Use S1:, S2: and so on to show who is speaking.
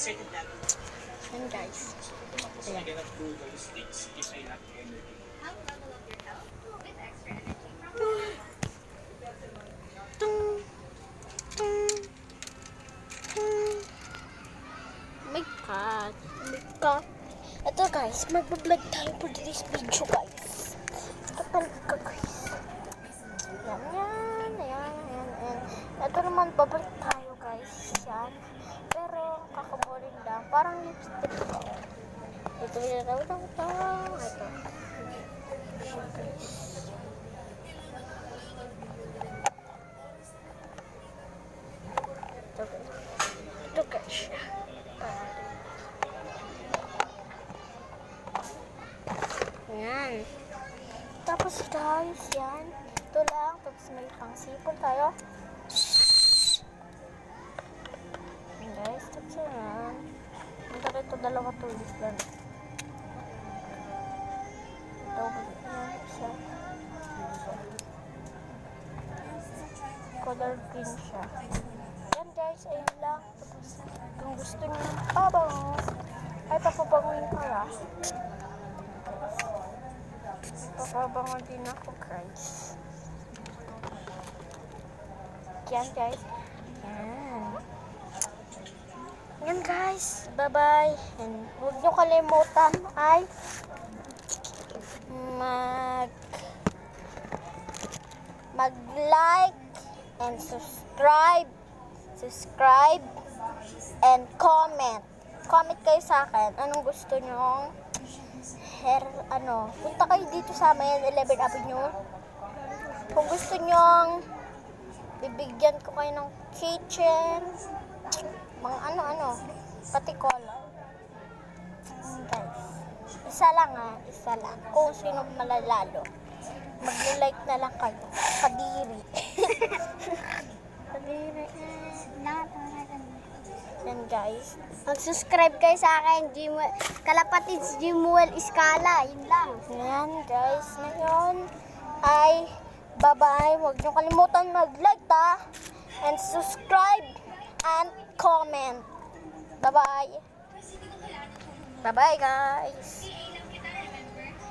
S1: Yan guys. Ayan. My God. My God. Ito guys, mag-vlog tayo for this video guys. Kapal ka guys. Yan. Ito naman, babalik tayo guys. Yan. Pero, kakaboring lang. Parang lipstick ko. Ito yung ito. Ito guys. Yan. Tapos guys, yan. Ito lang. Tapos may pangsipon tayo. Yan guys. Tapos yan. Ito rito, dalawa tulis lang. Ito, yan. Isa. Color green siya. Yan guys, ayun lang. Tapos, kung gusto nyo ng pabango, ay papabangoyin ko lang. Papabango din ako guys. Yan guys. Yan guys. Bye-bye. And huwag nyo kalimutan ay mag-like and subscribe and comment. Comment kayo sa akin. Anong gusto nyo? Punta kayo dito sa amin, 11 Avenue. Kung gusto nyo, bibigyan ko kayo ng kitchen, mga pati color. Guys, isa lang. Kung sino malalalo, mag-like na lang kayo. Kadiri. Yan guys.
S2: Mag-subscribe kayo sa akin, Kalapatids Jimuel Iskala. Yun lang.
S1: Yan guys. Ngayon ay bye-bye. Huwag nyo kalimutan mag-like and subscribe and comment. Bye-bye. Bye-bye guys.